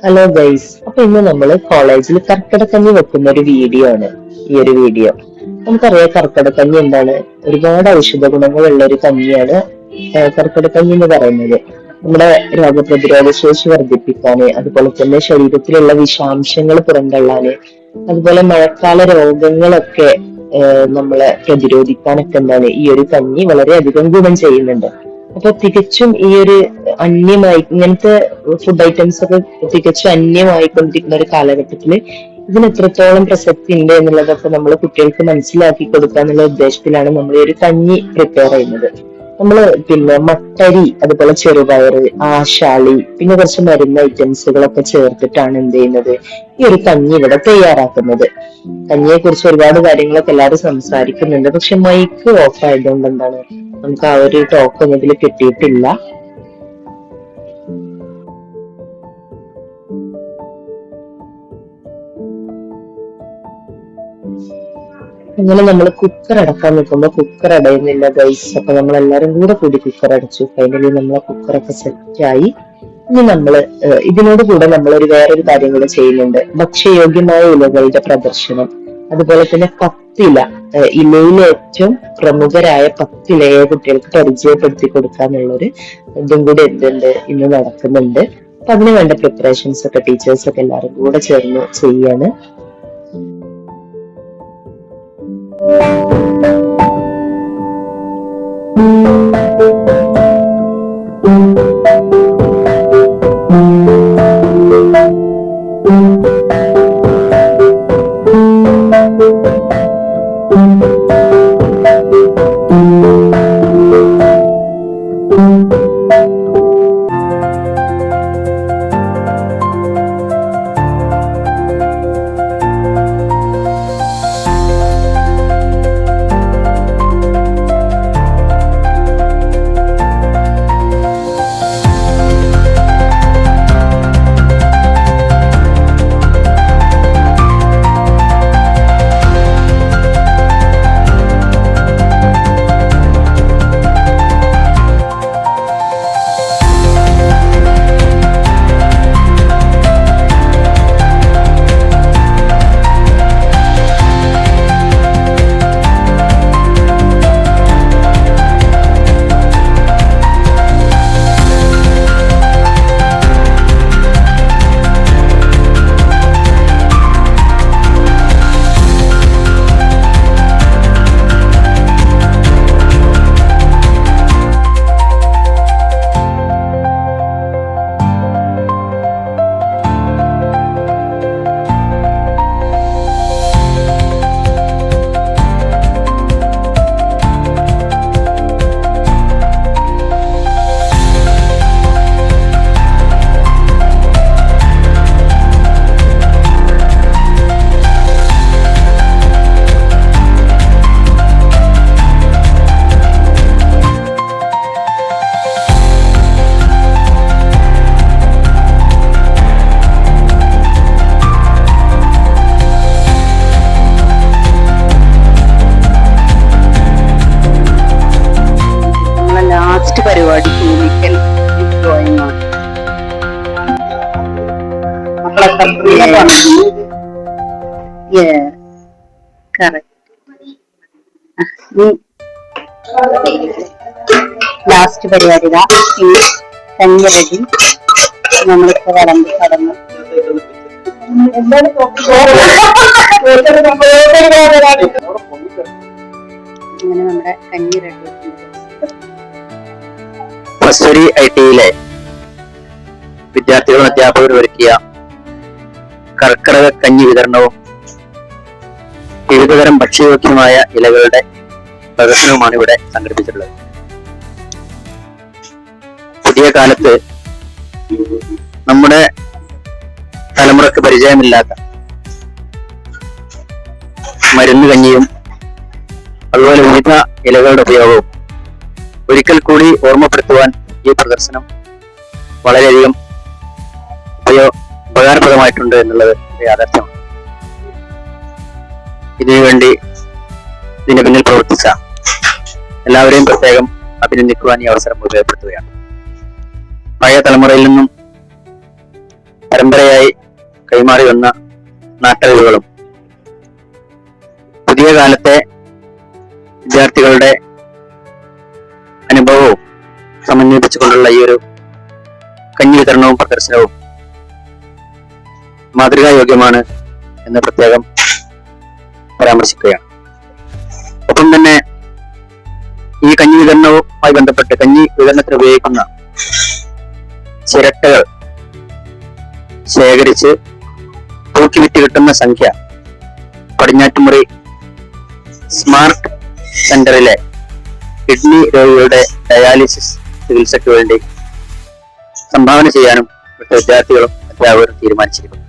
Hello guys, അപ്പൊ ഇന്ന് നമ്മള് കോളേജിൽ കർക്കിടക്കഞ്ഞി വെക്കുന്ന ഒരു വീഡിയോ ആണ് ഈ ഒരു വീഡിയോ. നമുക്കറിയാം കർക്കിടക്കഞ്ഞി എന്താണ്, ഒരുപാട് ഔഷധ ഗുണങ്ങളുള്ള ഒരു കഞ്ഞിയാണ് കർക്കിടക്കഞ്ഞി എന്ന് പറയുന്നത്. നമ്മുടെ രോഗപ്രതിരോധ ശേഷി വർദ്ധിപ്പിക്കാന്, അതുപോലെ തന്നെ ശരീരത്തിലുള്ള വിഷാംശങ്ങൾ പുറന്തള്ളാന്, അതുപോലെ മഴക്കാല രോഗങ്ങളൊക്കെ നമ്മളെ പ്രതിരോധിക്കാനൊക്കെ എന്താണ് ഈ ഒരു കഞ്ഞി വളരെയധികം ഗുണം ചെയ്യുന്നുണ്ട്. അപ്പൊ തികച്ചും ഈ ഒരു അന്യമായി ഇങ്ങനത്തെ ഫുഡ് ഐറ്റംസ് ഒക്കെ തികച്ചും അന്യമായിക്കൊണ്ടിരിക്കുന്ന ഒരു കാലഘട്ടത്തിൽ ഇതിന് എത്രത്തോളം പ്രസക്തി ഉണ്ട് എന്നുള്ളതൊക്കെ നമ്മൾ കുട്ടികൾക്ക് മനസ്സിലാക്കി കൊടുക്കുക എന്നുള്ള ഉദ്ദേശത്തിലാണ് നമ്മൾ ഈ ഒരു കഞ്ഞി പ്രിപ്പയർ ചെയ്യുന്നത്. നമ്മള് പിന്നെ മട്ടരി, അതുപോലെ ചെറുപയറ്, ആശാളി, പിന്നെ കുറച്ച് മരുന്ന് ഐറ്റംസുകളൊക്കെ ചേർത്തിട്ടാണ് എന്ത് ചെയ്യുന്നത്, ഈ ഒരു കഞ്ഞി ഇവിടെ തയ്യാറാക്കുന്നത്. കഞ്ഞിയെ കുറിച്ച് ഒരുപാട് കാര്യങ്ങളൊക്കെ എല്ലാവരും സംസാരിക്കുന്നുണ്ട്, പക്ഷെ മൈക്ക് ഓഫ് ആയതുകൊണ്ട് എന്താണ് നമുക്ക് ആ ഒരു ടോക്ക് ഒന്നും ഇതിൽ കിട്ടിയിട്ടില്ല. അങ്ങനെ നമ്മൾ കുക്കർ അടക്കാൻ നിൽക്കുമ്പോൾ കുക്കർ അടയുന്നില്ല ഗൈസ്. അപ്പൊ നമ്മൾ എല്ലാരും കൂടി കുക്കർ അടച്ചു. ഫൈനലി നമ്മളെ കുക്കറൊക്കെ സെറ്റായി. ഇനി നമ്മള് ഇതിനോട് കൂടെ നമ്മൾ വേറൊരു കാര്യം കൂടെ ചെയ്യുന്നുണ്ട്, ഭക്ഷ്യയോഗ്യമായ ഇലകളുടെ പ്രദർശനം. അതുപോലെ തന്നെ പത്തില, ഇലയിലെ ഏറ്റവും പ്രമുഖരായ പത്തിലയെ കുട്ടികൾക്ക് പരിചയപ്പെടുത്തി കൊടുക്കാന്നുള്ളൊരു ഇതും കൂടി എന്തുണ്ട് ഇന്ന് നടക്കുന്നുണ്ട്. അപ്പൊ അതിന് വേണ്ട പ്രിപ്പറേഷൻസ് ഒക്കെ ടീച്ചേഴ്സ് ഒക്കെ എല്ലാവരും കൂടെ ചേർന്ന് ചെയ്യാണ്. പരിപാടി കെമിക്കൽ ഡ്രോയിങ് ആണ്. ലാസ്റ്റ് പരിപാടി കഞ്ഞി റെഡി. നമ്മളിപ്പോ കടന്നു അങ്ങനെ നമ്മുടെ കഞ്ഞി റെഡി. കസ്തൂരി ഐടിയിലെ വിദ്യാർത്ഥികളും അധ്യാപകരും ഒരുക്കിയ കർക്കിടക കഞ്ഞി വിതരണവും വിവിധതരം ഭക്ഷ്യയോഗ്യമായ ഇലകളുടെ പ്രദർശനവുമാണ് ഇവിടെ സംഘടിപ്പിച്ചിട്ടുള്ളത്. പുതിയ കാലത്ത് നമ്മുടെ തലമുറക്ക് പരിചയമില്ലാത്ത മരുന്ന് കഞ്ഞിയും അതുപോലെ വിവിധ ഇലകളുടെ ഉപയോഗവും ഒരിക്കൽ കൂടി ഓർമ്മപ്പെടുത്തുവാൻ ഈ പ്രദർശനം വളരെയധികം ഉപകാരപ്രദമായിട്ടുണ്ട് എന്നുള്ളത് യാഥാർത്ഥ്യമാണ്. ഇതിനുവേണ്ടി ഇതിന് പിന്നിൽ പ്രവർത്തിച്ച എല്ലാവരെയും പ്രത്യേകം അഭിനന്ദിക്കുവാൻ ഈ അവസരം ഉപയോഗപ്പെടുത്തുകയാണ്. പഴയ തലമുറയിൽ നിന്നും പരമ്പരയായി കൈമാറി വന്ന നാട്ടറിവുകളും പുതിയ കാലത്തെ വിദ്യാർത്ഥികളുടെ അനുഭവവും സമന്വയിപ്പിച്ചുകൊണ്ടുള്ള ഈ ഒരു കഞ്ഞി വിതരണവും പ്രദർശനവും മാതൃകായോഗ്യമാണ് എന്ന് പ്രത്യേകം പരാമർശിക്കുകയാണ്. ഒപ്പം തന്നെ ഈ കഞ്ഞി വിതരണവുമായി ബന്ധപ്പെട്ട് കഞ്ഞി വിതരണത്തിന് ഉപയോഗിക്കുന്ന ചിരട്ടകൾ ശേഖരിച്ച് തൂക്കി വിറ്റ് കിട്ടുന്ന സംഖ്യ പടിഞ്ഞാറ്റുമുറി സ്മാർട്ട് സെന്ററിലെ കിഡ്നി രോഗികളുടെ ഡയാലിസിസ് ചികിത്സയ്ക്ക് വേണ്ടി സംഭാവന ചെയ്യാനും വിദ്യാർത്ഥികളും അധ്യാപകരും തീരുമാനിച്ചിരിക്കുന്നു.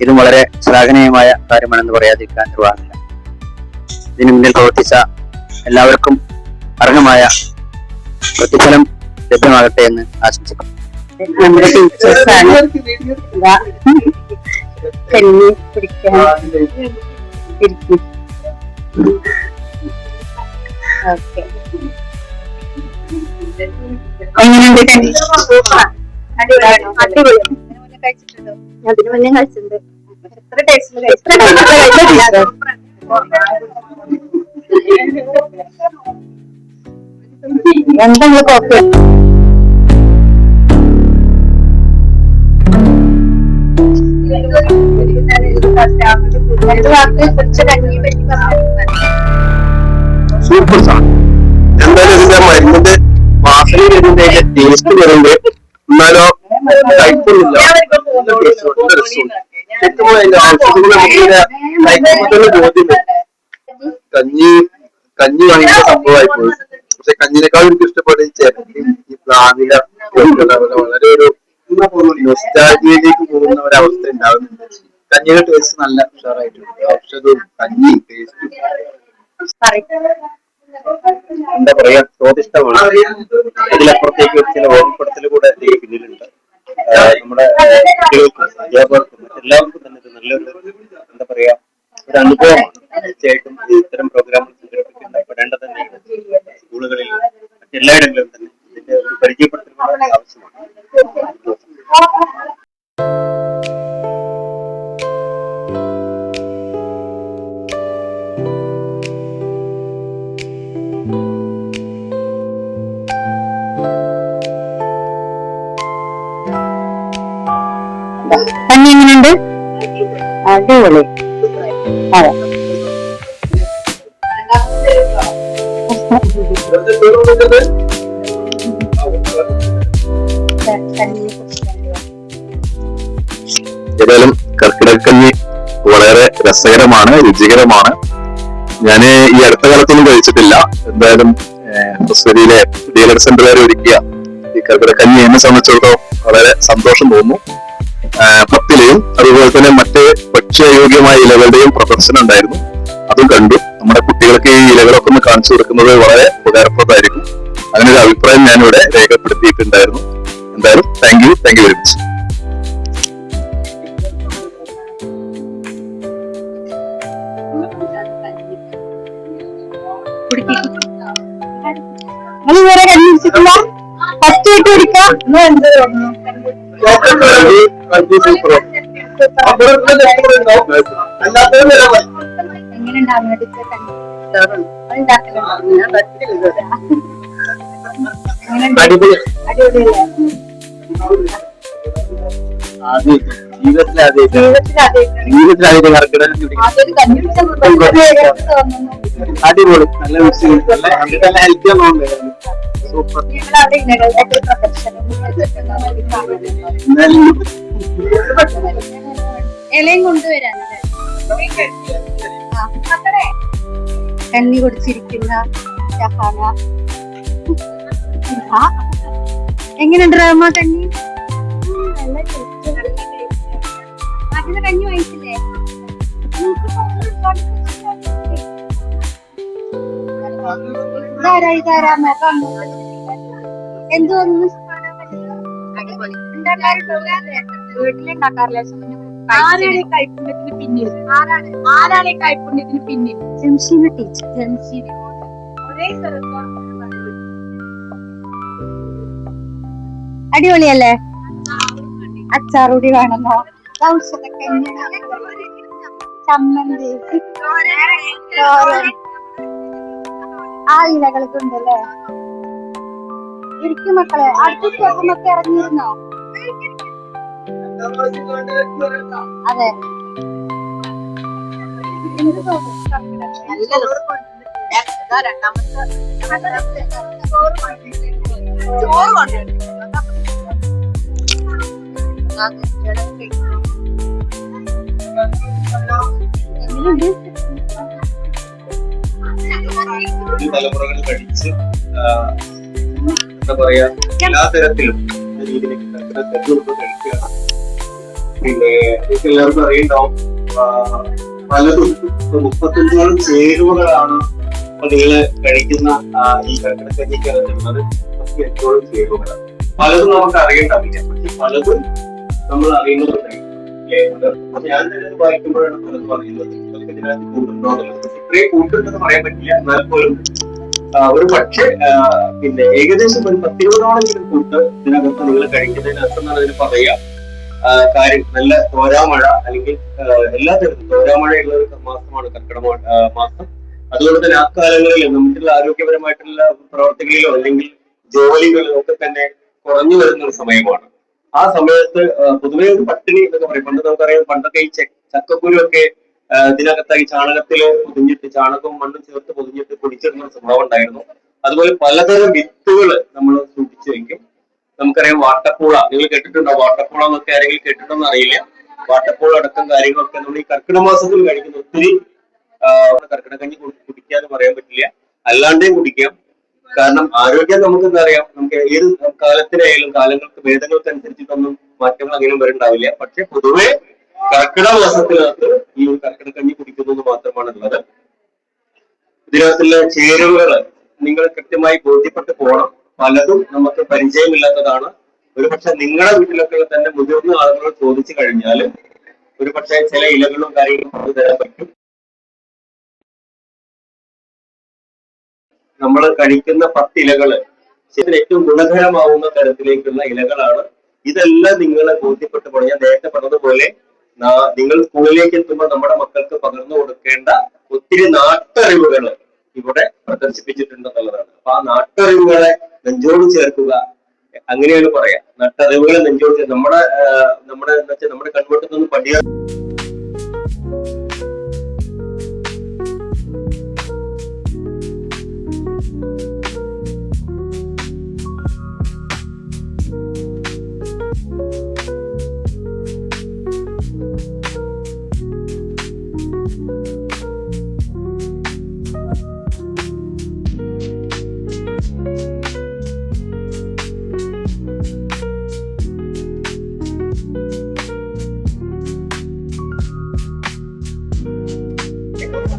ഇതും വളരെ ശ്ലാഘനീയമായ കാര്യമാണെന്ന് പറയാതിരിക്കാൻ നിർവാഹമില്ല. ഇതിന് മുന്നിൽ പ്രവർത്തിച്ച എല്ലാവർക്കും അർഹമായ പ്രതിഫലം ലഭ്യമാകട്ടെ എന്ന് ആശംസിക്കുന്നു. നമ്മുടെ ടീച്ചേഴ്സാണ് കഞ്ഞി കുടിക്കാൻ ഇരിക്കും. ഓക്കെ, എങ്ങനെയുണ്ട് കഞ്ഞി? അടിപൊളി. അതിന് മുന്നേ കഴിച്ചിട്ടുണ്ട്. എത്ര ടേസ്റ്റിൽ എന്തെങ്കിലും കോപ്പി സൂപ്പർ സാധനം. എന്തായാലും ഇതിന്റെ മരുന്നിന്റെ വാസനയിൽ ഇതിന്റെ ടേസ്റ്റ് വരുന്നത് എന്നാലോ കഴിക്കുന്നില്ല. ശരിക്കും അതിന്റെ ഔഷധങ്ങൾ നമുക്ക് ബോധ്യം. കഞ്ഞി ഭയങ്കര സംഭവമായി പോയി. പക്ഷെ കഞ്ഞിനേക്കാൾ എനിക്ക് ഇഷ്ടപ്പെട്ട ഈ ചിരട്ടി, ഈ പ്ലാവില വളരെ ഒരു നൊസ്റ്റാൾജിയയിലേക്ക് പോകുന്ന ഒരവസ്ഥ ഉണ്ടാവുന്നുണ്ട്. കഞ്ഞിയുടെ ടേസ്റ്റ് നല്ല ഉഷാറായിട്ടുണ്ട്. ഔഷധവും കഞ്ഞി ടേസ്റ്റും എന്താ പറയാ സ്വാദിഷ്ടമാണ്. ഇതിലപ്പുറത്തേക്ക് ചില ഓർമ്മപ്പെടുത്തൽ കൂടെ ഈ പിന്നിലുണ്ട്. നമ്മുടെ കുട്ടികൾക്കും അധ്യാപകർക്കും എല്ലാവർക്കും തന്നെ ഇത് നല്ലൊരു എന്താ പറയാ ഒരു അനുഭവമാണ്. തീർച്ചയായിട്ടും ഇത്തരം പ്രോഗ്രാമുകൾ സംഘടിപ്പിക്കേണ്ടത് തന്നെ സ്കൂളുകളിൽ മറ്റെല്ലായിടങ്ങളിലും തന്നെ ഇതിന്റെ ഒരു പരിചയപ്പെടുത്തൽ കൂടെ ആവശ്യമാണ്. കഞ്ഞി എങ്ങനെയുണ്ട്? അടിപൊളി. അതെ, ഏതായാലും കർക്കിടക്കഞ്ഞി വളരെ രസകരമാണ്, രുചികരമാണ്. ഞാൻ ഈ അടുത്ത കാലത്തൊന്നും കഴിച്ചിട്ടില്ല. എന്തായാലും തൃശ്ശൂരിലെ ഡീലർ സെന്ററുകാർ ഒരുക്കിയ ഈ കർക്കിടക്കഞ്ഞി എന്നെ സംബന്ധിച്ചിടത്തോളം വളരെ സന്തോഷം തോന്നുന്നു. പത്തിലയും അതുപോലെ തന്നെ മറ്റ് ഭക്ഷ്യയോഗ്യമായ ഇലകളുടെയും പ്രദർശനം ഉണ്ടായിരുന്നു. അതും കണ്ടു. നമ്മുടെ കുട്ടികൾക്ക് ഈ ഇലകളൊക്കെ ഒന്ന് കാണിച്ചു കൊടുക്കുന്നത് വളരെ ഉപകാരപ്രദമായിരിക്കും. അങ്ങനെ ഒരു അഭിപ്രായം ഞാനിവിടെ രേഖപ്പെടുത്തിയിട്ടുണ്ടായിരുന്നു. എന്തായാലും താങ്ക് യു വെരി മച്ച്. നിങ്ങൾ വേറെ കഞ്ഞി കുടിച്ചിട്ടില്ല? ഫസ്റ്റ് ആയിട്ട് കുടിക്കാം. അടിപൊളി, നല്ല ഹെൽത്തി ആവുന്നുണ്ട്. സൂപ്പർ. ഇലയും കൊണ്ടുവരാനല്ലേ കഞ്ഞി കുടിച്ചിരിക്കുന്ന ഷഹാന. എങ്ങനെയുണ്ട് റഹ്മ കഞ്ഞി? അതിന് കഞ്ഞി വാങ്ങിച്ചില്ലേ? എന്ത് തോന്നുന്നു? വീട്ടിലുണ്ടാക്കാറില്ല. ആരാണ് കൈപ്പുണ്യത്തിന് പിന്നിൽ? ആരാണ് കൈപ്പുണ്യത്തിന് പിന്നിൽ? ജംഷീന ടീച്ചർ. ജംഷീന ഒരേ അടിപൊളിയല്ലേ? അച്ചാറുടി വേണമെന്നോ ഔഷധക്കഞ്ഞി ചമ്മന്തി തോരൻ ആ ഇലകളൊക്കെ ഉണ്ടല്ലേ. ഇരിക്കും മക്കളെ. അടുത്ത സ്റ്റെപ്പിനൊക്കെ ഇറങ്ങിയിരുന്നോ? അതെ. തലമുറകൾ കഴിച്ച് എന്താ പറയാ എല്ലാ തരത്തിലും രീതിയിലേക്ക് കഴിക്കുകയാണ്. പിന്നെ എല്ലാവർക്കും അറിയുണ്ടാവും പലതും 35ഓളം ചേരുവകളാണ് നിങ്ങൾ കഴിക്കുന്ന ഈ കർക്കിടക്കഞ്ഞിക്കകത്തുള്ളത്. 38ഓളം ചേരുവകളാണ്. പലതും നമുക്ക് അറിയണ്ടാവില്ല, പക്ഷെ പലതും നമ്മൾ അറിയുന്നതുണ്ടായി. ഞാൻ തന്നെ വായിക്കുമ്പോഴാണ് പലതും അറിയുന്നത്. നിങ്ങൾക്ക് ഇതിനകത്ത് കൂട്ടുണ്ടോ ഇത്രയും കൂട്ടുണ്ടെന്ന് പറയാൻ പറ്റില്ല. എന്നാൽ പോലും ഒരു പക്ഷേ പിന്നെ ഏകദേശം ഒരു 10-20ഓളം കൂട്ട് ഇതിനകത്ത് നിങ്ങൾ കഴിക്കുന്നതിനകത്ത് എന്നാണ് അതിന് പറയുക. കാര്യം നല്ല തോരാമഴ അല്ലെങ്കിൽ എല്ലാ തരത്തിലും തോരാമഴയുള്ള ഒരു മാസമാണ് കർക്കിടക മാസം. അതുകൊണ്ട് തന്നെ ആ കാലങ്ങളിൽ നമുക്കുള്ള ആരോഗ്യപരമായിട്ടുള്ള പ്രവർത്തികളിലോ അല്ലെങ്കിൽ ജോലികളിലോ ഒക്കെ തന്നെ കുറഞ്ഞു വരുന്ന ഒരു സമയമാണ്. ആ സമയത്ത് പൊതുവെ ഒരു പട്ടിണി എന്നൊക്കെ പറയും. പണ്ട് നമുക്കറിയാം, പണ്ടൊക്കെ ഈ ചക്കക്കുരു ഒക്കെ ഇതിനകത്തായി ചാണകത്തിൽ പൊതിഞ്ഞിട്ട്, ചാണകവും മണ്ണും ചേർത്ത് പൊതിഞ്ഞിട്ട് പൊടിച്ചിടുന്ന ഒരു സ്വഭാവം ഉണ്ടായിരുന്നു. അതുപോലെ പലതരം വിത്തുകൾ നമ്മൾ സൂക്ഷിച്ചു വയ്ക്കും. നമുക്കറിയാം വാട്ടപ്പൂള, നിങ്ങൾ കേട്ടിട്ടുണ്ടോ? വാട്ടപ്പൂള എന്നൊക്കെ ആരെങ്കിലും കേട്ടിട്ടുണ്ടോ അറിയില്ല. വാട്ടപ്പൂള അടക്കം കാര്യങ്ങളൊക്കെ നമ്മൾ ഈ കർക്കിടക മാസത്തിൽ കഴിക്കുന്ന ഒത്തിരി കർക്കിടകഞ്ഞി കുടിക്കാന്ന് പറയാൻ പറ്റില്ല, അല്ലാണ്ടേയും കുടിക്കാം. കാരണം ആരോഗ്യം നമുക്ക് എന്താ അറിയാം, നമുക്ക് ഏത് കാലത്തിലായാലും കാലങ്ങൾക്ക് ഭേദങ്ങൾക്കനുസരിച്ചിട്ടൊന്നും മാറ്റങ്ങൾ അങ്ങനെ വരുന്നുണ്ടാവില്ല. പക്ഷെ പൊതുവെ കർക്കിടക മാസത്തിനകത്ത് ഈ ഒരു കർക്കിടകഞ്ഞി കുടിക്കുന്നത് മാത്രമാണ് ഉള്ളത്. ഇതിനകത്തുള്ള ചേരുവകൾ നിങ്ങൾ കൃത്യമായി ബോധ്യപ്പെട്ട് പോകണം. പലതും നമുക്ക് പരിചയമില്ലാത്തതാണ്. ഒരുപക്ഷെ നിങ്ങളുടെ വീട്ടിലൊക്കെ തന്നെ മുതിർന്ന ആളുകൾ ചോദിച്ചു കഴിഞ്ഞാൽ ഒരുപക്ഷെ ചില ഇലകളും കാര്യങ്ങളും കൊണ്ടു തരാൻ പറ്റും. നമ്മൾ കഴിക്കുന്ന 10 ഇലകള് ശരിക്കും ഏറ്റവും ഗുണകരമാവുന്ന തരത്തിലേക്കുള്ള ഇലകളാണ്. ഇതെല്ലാം നിങ്ങളെ ബോധ്യപ്പെട്ട് പോകണം. ഞാൻ നേരത്തെ പറഞ്ഞതുപോലെ നിങ്ങൾ സ്കൂളിലേക്ക് എത്തുമ്പോൾ നമ്മുടെ മക്കൾക്ക് പകർന്നു കൊടുക്കേണ്ട ഒത്തിരി നാട്ടറിവുകൾ ഇവിടെ പ്രദർശിപ്പിച്ചിട്ടുണ്ടെന്നുള്ളതാണ്. അപ്പൊ ആ നാട്ടറിവുകളെ നെഞ്ചോട് ചേർക്കുക, അങ്ങനെയാണ് പറയാ. നാട്ടറിവുകളെ നെഞ്ചോട് ചേർക്കുക. നമ്മുടെ എന്താ വെച്ചാൽ നമ്മുടെ കൺവെർട്ടിൽ നിന്ന് പഠിക്കാൻ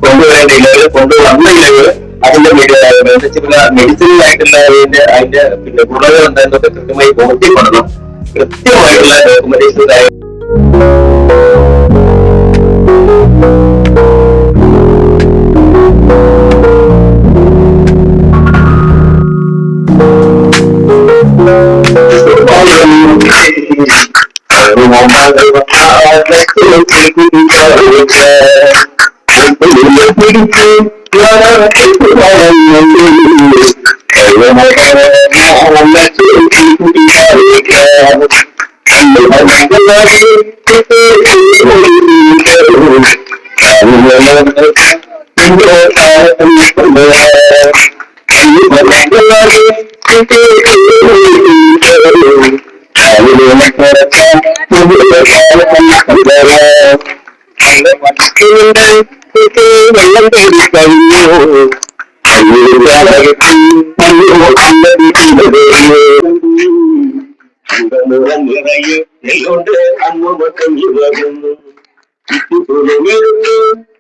കൊണ്ടുവരേണ്ട ഇലകൾ, കൊണ്ടുവന്ന ഇലകൾ അതിന്റെ മെഡിസിനായിട്ടുള്ള അതിന്റെ പിന്നെ ഗുണങ്ങൾ എന്താണെന്നൊക്കെ കൃത്യമായി ബോധ്യപ്പെടണം. കൃത്യമായിട്ടുള്ള ഡോക്യുമെന്റേഷൻ പിടിച്ച് വെള്ളം തേടി കഴിഞ്ഞു നിറയെ നെല്ലുണ്ട് അമ്മ കഞ്ഞി വരുന്നു,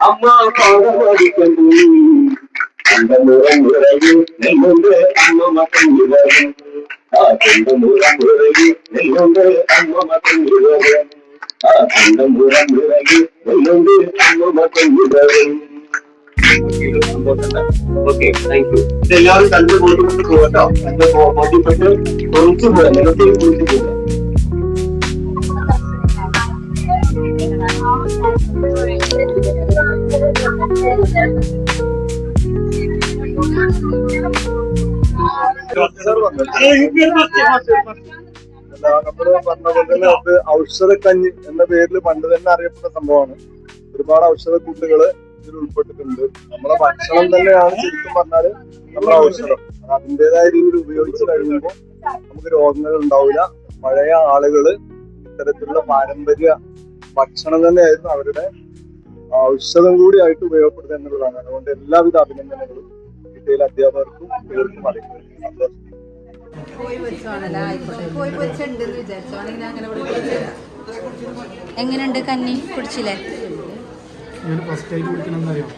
അമ്മ പാടമാടിക്കുന്നു. നിറയെ നെല്ലുണ്ട് അമ്മ കഞ്ഞി വരുന്നു, ആ നിറയെ നെല്ലുണ്ട് അമ്മ കഞ്ഞി വരുന്നു, ആ നിറയെ നെല്ലുണ്ട് അമ്മ കഞ്ഞി വരുന്നു. Okay, thank you. ഇതെല്ലാവരും കണ്ടു ബോധ്യപ്പെട്ട് പോകട്ടോ. കണ്ട് ബോധ്യപ്പെട്ട് കുറിച്ചു പോകാം, നിലത്തേക്ക് കുറിച്ചു പോകാം. നമ്മള് പറഞ്ഞ പോലെ തന്നെ അത് ഔഷധക്കഞ്ഞി എന്ന പേരിൽ പണ്ട് തന്നെ അറിയപ്പെട്ട സംഭവമാണ്. ഒരുപാട് ഔഷധ കൂട്ടുകള് ഇതിൽ ഉൾപ്പെട്ടിട്ടുണ്ട്. നമ്മളെ ഭക്ഷണം തന്നെയാണ് ശരിക്കും പറഞ്ഞാല് നമ്മളെ ഔഷധം. അതിൻ്റെതായ രീതിയിൽ ഉപയോഗിച്ച് കഴിയുമ്പോൾ നമുക്ക് രോഗങ്ങൾ ഉണ്ടാവില്ല. പഴയ ആളുകള് ഇത്തരത്തിലുള്ള പാരമ്പര്യ ഭക്ഷണം തന്നെയായിരുന്നു അവരുടെ ഔഷധം കൂടിയായിട്ട് ഉപയോഗപ്പെടുത്തുക എന്നുള്ളതാണ്. അതുകൊണ്ട് എല്ലാവിധ അഭിനന്ദനങ്ങളും ഇന്ത്യയിലെ അധ്യാപകർക്കും കുട്ടികൾക്കും അറിയിക്കുന്നു. എങ്ങനെയുണ്ട് കഞ്ഞി കുടിച്ചില്ലേ? ഞാൻ ഫസ്റ്റ് ആയിട്ട് കുടിക്കണം എന്നറിയാം.